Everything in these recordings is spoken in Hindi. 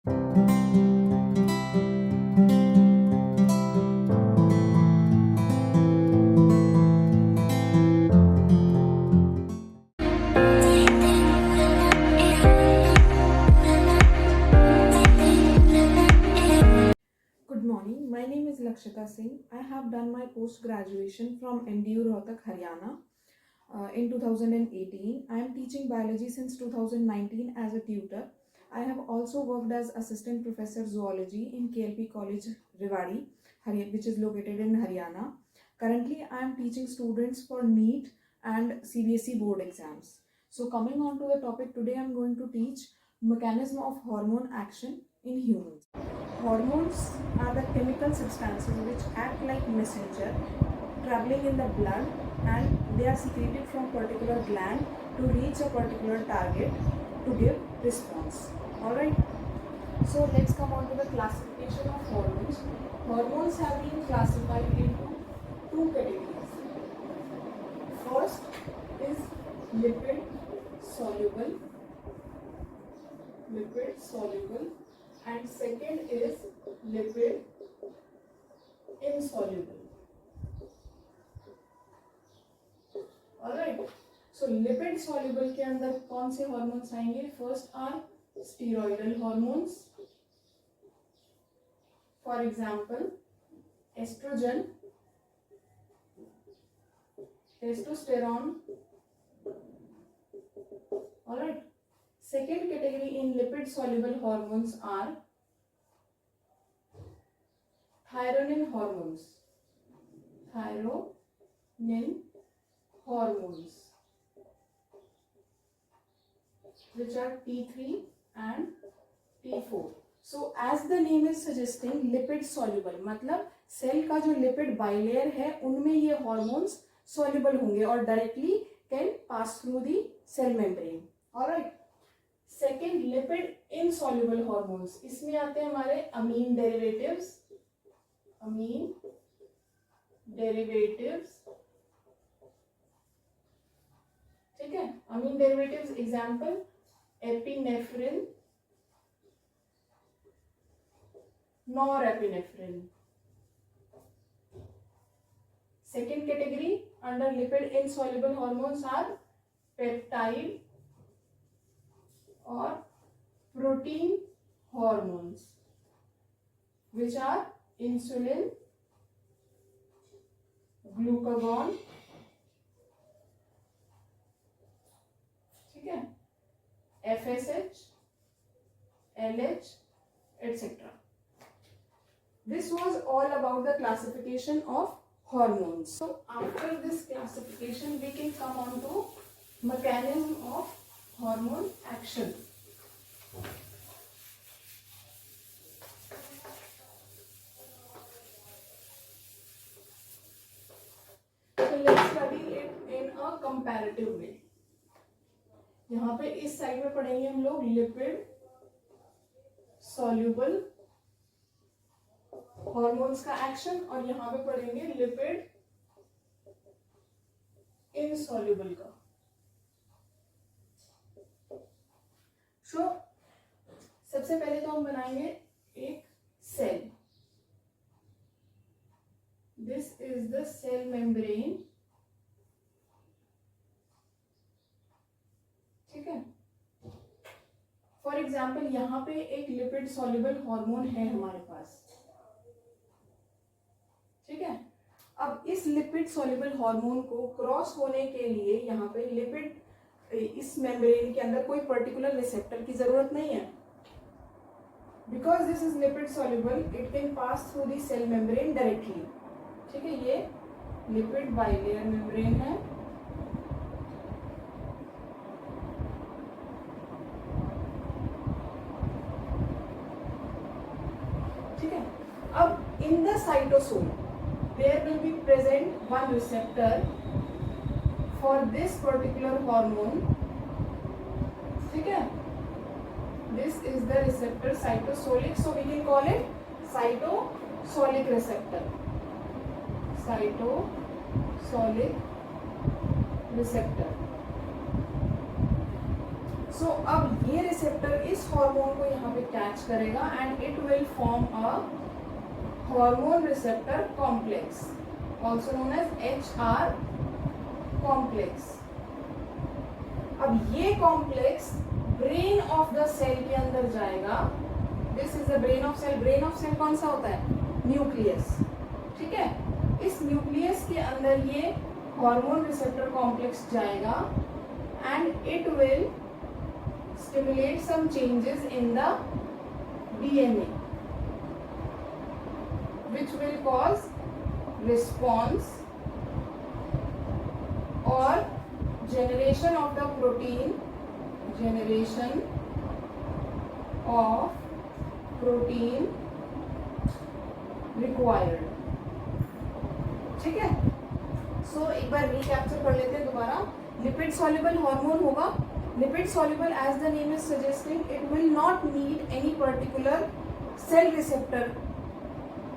Good morning. My name is Lakshita Singh. I have done my post graduation from NDU Rohtak, Haryana in 2018. I am teaching biology since 2019 as a tutor. I have also worked as assistant professor zoology in KLP College Rewari, which is located in Haryana. Currently, I am teaching students for NEET and CBSE board exams. So coming on to the topic today, I am going to teach mechanism of hormone action in humans. Hormones are the chemical substances which act like messenger traveling in the blood, and they are secreted from particular gland to reach a particular target to give response. Alright, so let's come on to the classification of hormones. Hormones have been classified into two categories. First is lipid soluble, and second is lipid insoluble. Alright, so lipid soluble के अंदर कौन से hormones आएंगे? First are steroidal hormones, for example estrogen, testosterone. Alright, second category in lipid soluble hormones are thyronin hormones, which are T3 and T4. So as the name is suggesting, lipid soluble मतलब सेल का जो लिपिड बाइलेयर है उनमें ये हॉर्मोन्स सॉल्युबल होंगे और directly can pass through the cell membrane. Alright, second lipid insoluble hormones, इसमें आते हैं हमारे अमीन डेरिवेटिव्स. ठीक है, amine derivatives example epinephrine, norepinephrine. Second category under lipid insoluble hormones are peptide or protein hormones, which are insulin, glucagon, ठीक है, FSH, LH, etc. This was all about the classification of hormones. So after this classification we can come on to mechanism of hormone action. So let's study it in a comparative way. यहाँ पे इस साइड में पढ़ेंगे हम लोग लिपिड सॉल्युबल हॉर्मोन्स का एक्शन और यहाँ पे पढ़ेंगे लिपिड इनसॉल्युबल का. सबसे पहले तो हम बनाएंगे एक cell. This is the cell membrane. ठीक है, फॉर एग्जाम्पल यहाँ पे एक लिपिड सॉल्युबल हार्मोन है हमारे पास. ठीक है, अब इस लिपिड सॉल्युबल हार्मोन को क्रॉस होने के लिए यहाँ पे लिपिड इस मेम्ब्रेन के अंदर कोई पर्टिकुलर रिसेप्टर की जरूरत नहीं है. Because this is lipid soluble it can pass through the cell membrane directly. ठीक है, ये लिपिड बाइलेयर मेम्ब्रेन है. ठीक है, अब in the cytosol there will be present one receptor for this particular hormone. ठीक है, this is the receptor cytosolic, so we can call it cytosolic receptor. Cytosolic receptor. सो अब ये रिसेप्टर इस हार्मोन को यहाँ पे कैच करेगा and it will form a hormone receptor complex, also known as HR complex. अब ये complex brain of the cell के अंदर जाएगा। This is the brain of cell. Brain of cell कौन सा होता है? न्यूक्लियस। ठीक है, इस न्यूक्लियस के अंदर ये हार्मोन रिसेप्टर कॉम्प्लेक्स जाएगा and it will stimulate some changes in the DNA which will cause response or generation of the protein, generation of protein required। ठीक है, सो एक बार रिकैप्चर कर लेते हैं दोबारा। लिपिड सॉल्युबल हार्मोन होगा। Lipid soluble, as the name is suggesting, it will not need any particular cell receptor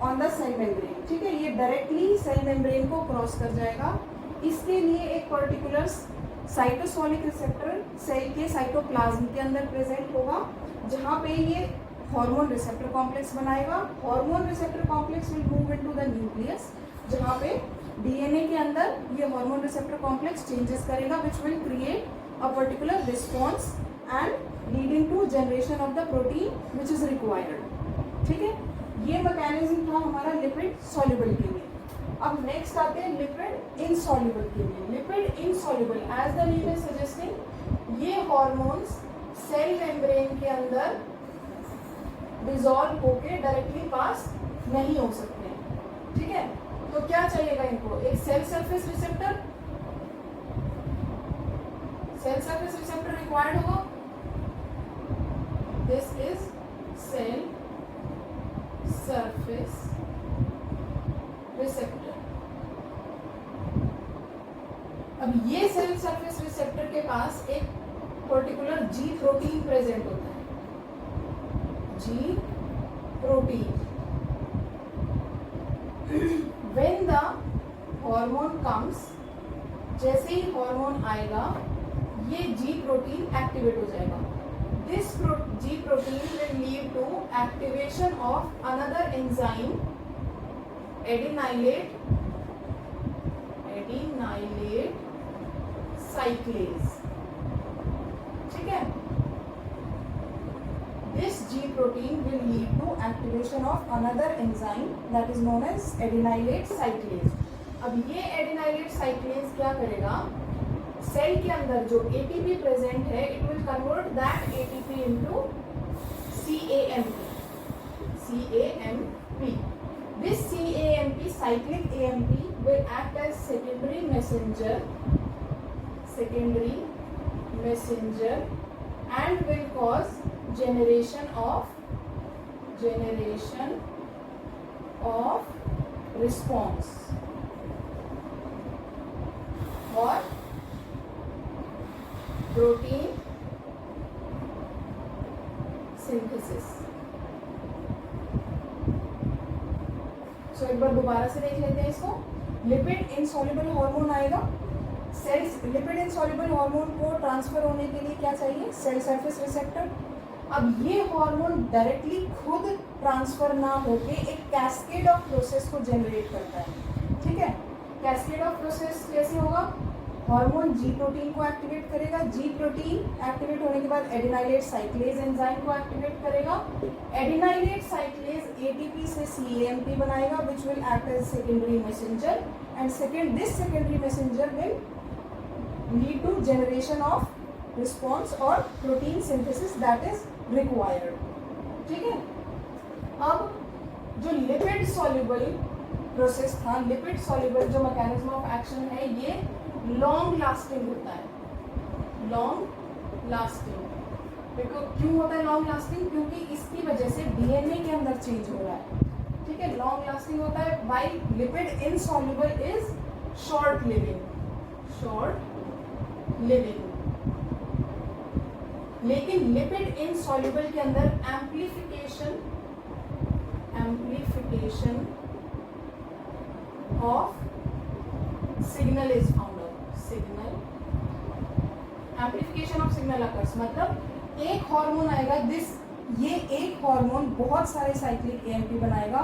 on the cell membrane। ठीक है, ये डायरेक्टली सेल मेम्ब्रेन को क्रॉस कर जाएगा। इसके लिए एक पर्टिकुलर साइटोसोलिक रिसेप्टर सेल के साइटोप्लाज्म के अंदर प्रेजेंट होगा, जहाँ पे ये हार्मोन रिसेप्टर कॉम्प्लेक्स बनाएगा। Hormone receptor complex will move into the nucleus, जहाँ पे डीएनए के अंदर ये हार्मोन रिसेप्टर कॉम्प्लेक्स चेंजेस करेगा which will create a particular response and leading to generation of the protein which is required। ठीक है, ये मैकेनिज्म था हमारा लिपिड सॉल्युबल के लिए। अब नेक्स्ट आते हैं लिपिड इनसॉल्युबल के लिए। Lipid insoluble, as the name is suggesting, ये हॉर्मोन्स सेल मेम्ब्रेन के अंदर डिसॉल्व होके डायरेक्टली पास नहीं हो सकते हैं। ठीक है, तो क्या चाहिएगा इनको? एक cell surface receptor, cell surface receptor required होगा। This is cell surface receptor. अब ये सेल सरफेस रिसेप्टर के पास एक पर्टिकुलर जी प्रोटीन प्रेजेंट होता है। जी protein, when the hormone comes, जैसे ही हार्मोन आएगा ये जी प्रोटीन एक्टिवेट हो जाएगा। This G protein will lead to activation of another enzyme, adenylate cyclase. ठीक है, this G protein will lead to activation of another enzyme that is known as adenylate cyclase। अब ये adenylate cyclase क्या करेगा? सेल के अंदर जो ATP प्रेजेंट है, it will convert that ATP into CAMP। This CAMP, cyclic AMP, will act as secondary messenger and will cause generation of response or protein synthesis। So एक बार दोबारा से देख लेते हैं इसको। लिपिड इनसॉल्युबल हार्मोन आएगा। सेल्स लिपिड इनसॉल्युबल हार्मोन को ट्रांसफर होने के लिए क्या चाहिए? Cell surface receptor. अब ये हार्मोन डायरेक्टली खुद ट्रांसफर ना होके एक कैस्केड ऑफ प्रोसेस को जनरेट करता है। ठीक है, कैस्केड ऑफ प्रोसेस कैसे होगा? हार्मोन जी प्रोटीन को एक्टिवेट करेगा। जी प्रोटीन एक्टिवेट होने के बाद एडिनाइलेट साइक्लेज एंजाइम को एक्टिवेट करेगा। एडिनाइलेट साइक्लेज एटीपी से CAMP बनाएगा which will act as secondary messenger and this secondary messenger will lead to generation of response और protein synthesis that is required. ठीक है, अब जो लिपिड सॉल्युबल प्रोसेस था, लिपिड सॉल्युबल जो मैकेनिज्म ऑफ एक्शन है, ये लॉन्ग लास्टिंग होता है। लॉन्ग लास्टिंग क्यों होता है? लॉन्ग लास्टिंग क्योंकि इसकी वजह से डीएनए के अंदर चेंज हो रहा है। ठीक है, लॉन्ग लास्टिंग होता है। While lipid insoluble is short living. लेकिन लिपिड इनसॉल्युबल के अंदर amplification of signal is found out. Signal amplification of signal occurs मतलब एक हार्मोन आएगा ये एक हार्मोन बहुत सारे साइक्लिक एएमपी बनाएगा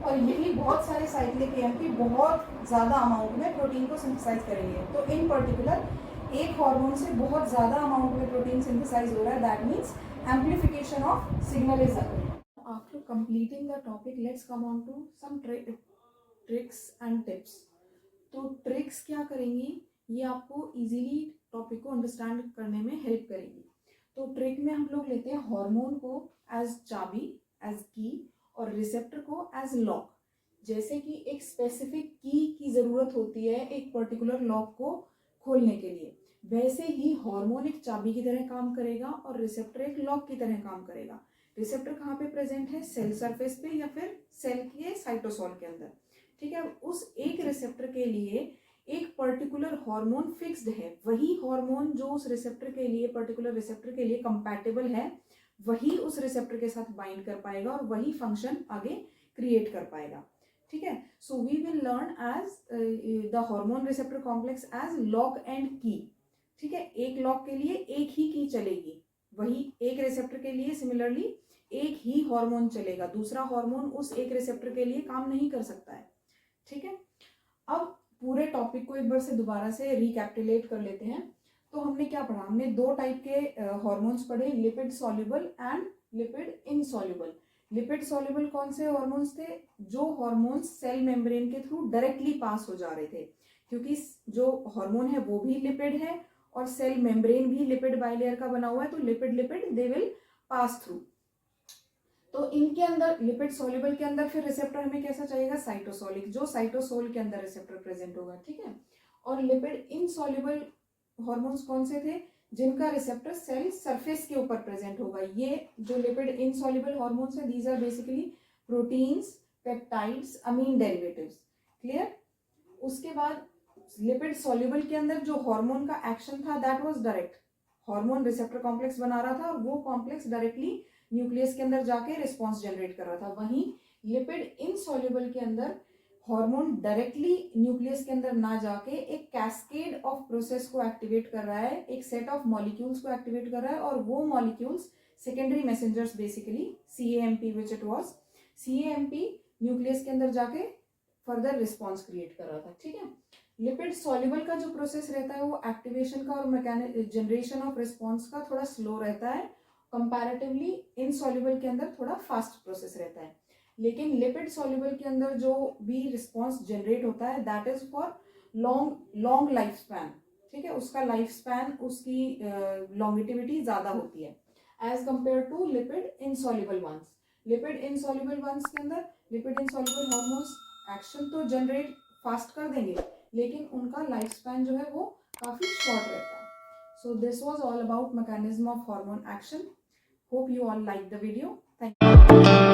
और यही बहुत सारे साइक्लिक एएमपी बहुत ज़्यादा अमाउंट में प्रोटीन को सिंथेसाइज करेंगे। तो इन पर्टिकुलर एक हार्मोन से बहुत ज़्यादा अमाउंट में प्रोटीन सिंथेसाइज हो रहा है, that means amplification of signal is occurring. After completing the topic let's come on to some tricks and tips. तो ट्रिक्स क्या करेंगी, ये आपको इजीली टॉपिक को अंडरस्टैंड करने में हेल्प करेगी। तो ट्रिक में हम लोग लेते हैं हार्मोन को एज चाबी, एज की, और रिसेप्टर को एज लॉक। जैसे कि एक स्पेसिफिक की ज़रूरत होती है एक पर्टिकुलर लॉक को खोलने के लिए, वैसे ही हार्मोन एक चाबी की तरह काम करेगा और रिसेप्टर एक लॉक की तरह काम करेगा। रिसेप्टर कहाँ पे प्रेजेंट है, सेल सरफेस पे या फिर सेल के साइटोसोल के अंदर। ठीक है, उस एक रिसेप्टर के लिए एक पर्टिकुलर हार्मोन फिक्स्ड है, वही हार्मोन जो उस रिसेप्टर के लिए पर्टिकुलर रिसेप्टर के लिए कंपैटिबल है वही उस रिसेप्टर के साथ बाइंड कर पाएगा और वही फंक्शन आगे क्रिएट कर पाएगा। ठीक है, so we will learn as the hormone receptor complex as lock and key. ठीक है, एक लॉक के लिए एक ही की चलेगी, वही एक रिसेप्टर के लिए सिमिलरली एक ही हार्मोन चलेगा, दूसरा हार्मोन उस एक रिसेप्टर के लिए काम नहीं कर सकता है। ठीक है, अब पूरे टॉपिक को एक बार से दोबारा से रिकैपिटुलेट कर लेते हैं। तो हमने क्या पढ़ा, हमने दो टाइप के हार्मोन्स पढ़े, lipid soluble and lipid insoluble. Lipid soluble कौन से हार्मोन्स थे, जो हार्मोन्स सेल मेम्ब्रेन के थ्रू डायरेक्टली पास हो जा रहे थे, क्योंकि जो हार्मोन है वो भी लिपिड है और सेल मेम्ब्रेन भी लिपिड बाइलेयर का बना हुआ है, तो lipid lipid they will pass through. तो इनके अंदर लिपिड सॉल्युबल के अंदर फिर रिसेप्टर हमें कैसा चाहिएगा, साइटोसोलिक, जो साइटोसोल के अंदर रिसेप्टर प्रेजेंट होगा। ठीक है, और लिपिड इनसॉल्युबल हार्मोन्स कौन से थे, जिनका रिसेप्टर सेल सरफेस के ऊपर प्रेजेंट होगा। ये जो लिपिड इनसॉल्युबल हार्मोन्स है, these are basically proteins, peptides, amine derivatives. Clear. उसके बाद लिपिड सॉल्युबल के अंदर जो हार्मोन का एक्शन था that was direct, hormone receptor complex बना रहा था और वो कॉम्प्लेक्स डायरेक्टली न्यूक्लियस के अंदर जाके रिस्पॉन्स जनरेट कर रहा था। वहीं लिपिड इनसॉल्युबल के अंदर हार्मोन डायरेक्टली न्यूक्लियस के अंदर ना जाके एक कैस्केड ऑफ प्रोसेस को एक्टिवेट कर रहा है, एक सेट ऑफ मॉलिक्यूल्स को एक्टिवेट कर रहा है, और वो molecules secondary messengers basically CAMP which it was, CAMP nucleus के अंदर जाके फर्दर रिस्पॉन्स क्रिएट कर रहा था। ठीक है, लिपिड सॉल्युबल का जो प्रोसेस रहता है वो एक्टिवेशन का और जनरेशन ऑफ रिस्पॉन्स का थोड़ा स्लो रहता है, कंपैरेटिवली इनसॉल्युबल के अंदर थोड़ा फास्ट प्रोसेस रहता है। लेकिन लिपिड सॉल्युबल के अंदर जो भी रिस्पॉन्स जनरेट होता है that is for long life span. ठीक है, उसका लाइफ स्पैन, उसकी लॉन्गिटिविटी ज़्यादा होती है as compare to lipid insoluble ones. Lipid insoluble ones के अंदर लिपिड इनसॉल्युबल हार्मोन्स एक्शन तो जनरेट फास्ट कर देंगे, लेकिन उनका लाइफ स्पैन जो है वो काफ़ी शॉर्ट रहता है। So this was all about mechanism of hormone action. Hope you all liked the video. Thank you.